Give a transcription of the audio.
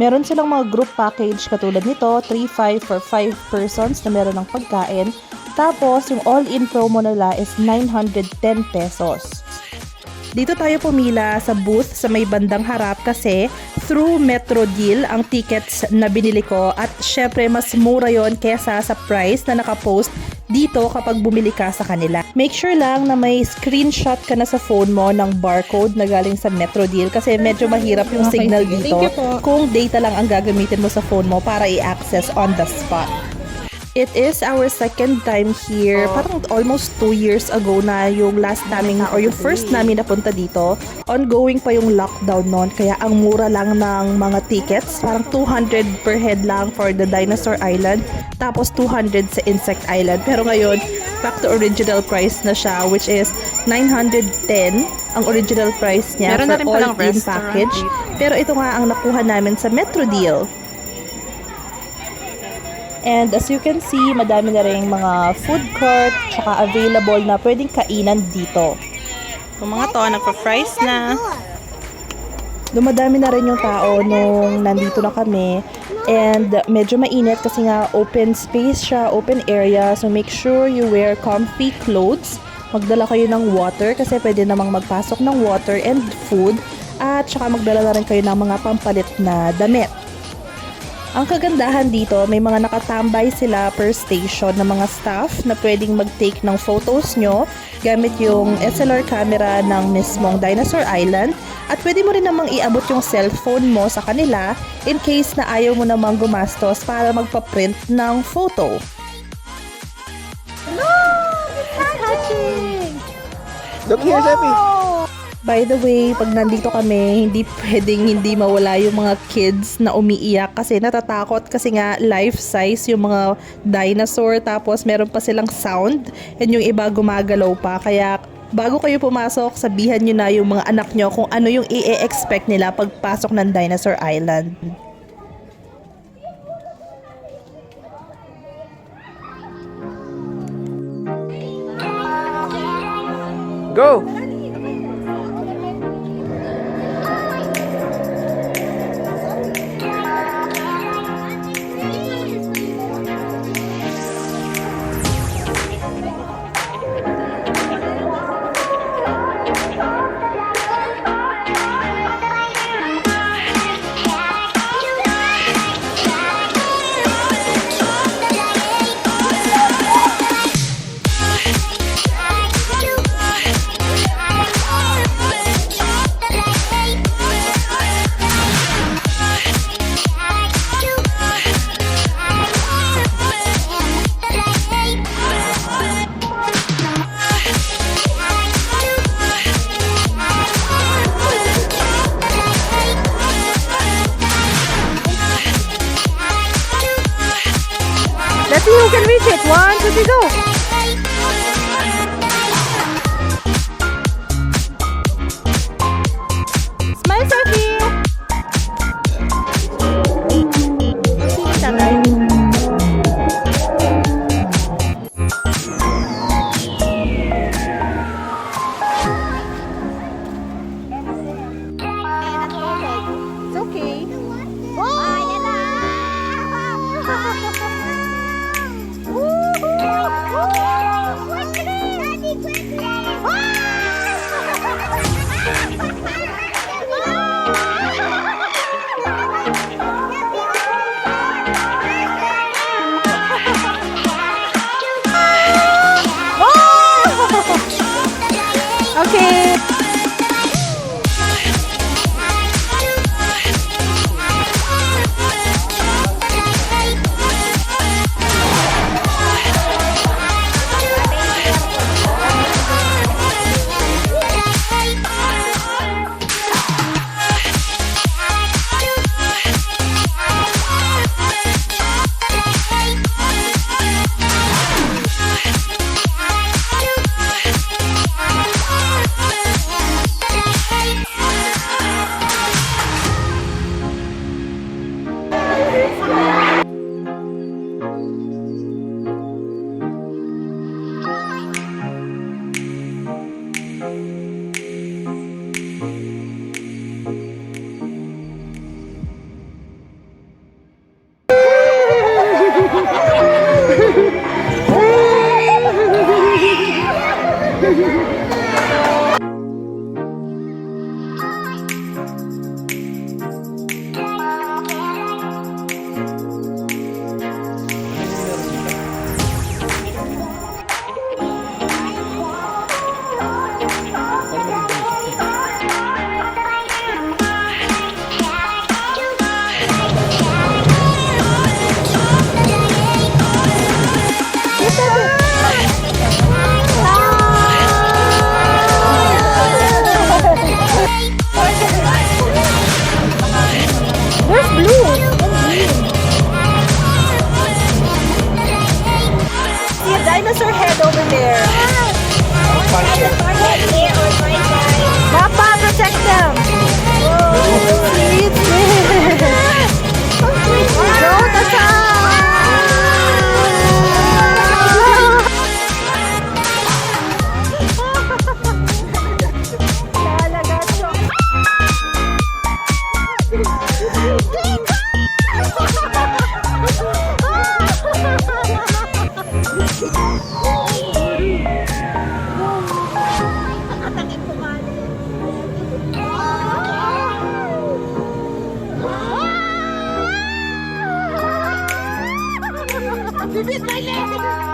Meron silang mga group package katulad nito, 3-5 for 5 persons na meron ng pagkain. Tapos, yung all-in promo nila is 910 pesos. Dito tayo pumila sa booth sa may bandang harap kasi through Metro Deal ang tickets na binili ko at syempre mas mura yon kesa sa price na nakapost dito kapag bumili ka sa kanila. Make sure lang na may screenshot ka na sa phone mo ng barcode na galing sa Metro Deal kasi medyo mahirap yung signal dito kung data lang ang gagamitin mo sa phone mo para i-access on the spot. It is our second time here. Parang almost 2 years ago na yung last namin or yung first namin napunta dito. Ongoing pa yung lockdown noon kaya ang mura lang ng mga tickets. Parang 200 per head lang for the Dinosaur Island. Tapos 200 sa Insect Island. Pero ngayon, back to original price na siya which is 910 ang original price niya Meron for all-in package. Pero ito nga ang nakuha namin sa Metro Deal. And as you can see, madami na rin mga food court tsaka available na pwedeng kainan dito. Yung mga to, nagpa-fries na. Dumadami na rin yung tao nung nandito na kami. And medyo mainit kasi nga open space siya, open area. So make sure you wear comfy clothes. Magdala kayo ng water kasi pwede namang magpasok ng water and food. At tsaka magdala na rin kayo ng mga pampalit na damit. Ang kagandahan dito, may mga nakatambay sila per station na mga staff na pwedeng mag-take ng photos nyo gamit yung SLR camera ng mismong Dinosaur Island at pwede mo rin namang iabot yung cellphone mo sa kanila in case na ayaw mo namang gumastos para magpa-print ng photo. No! It's hatching! Look here, Zeppy! By the way, pag nandito kami, hindi pwedeng hindi mawala yung mga kids na umiiyak kasi natatakot kasi nga life size yung mga dinosaur tapos meron pa silang sound and yung iba gumagalaw pa. Kaya bago kayo pumasok, sabihan nyo na yung mga anak nyo kung ano yung i-expect nila pagpasok ng Dinosaur Island. Go! Let's see who can reach it. 1, 2, 3, go! Smile, Sophie! See each other. It's okay. Woo! blue. See a dinosaur head over there. Papa, protect them. See, it's there. Don't attack. Bibit my leg!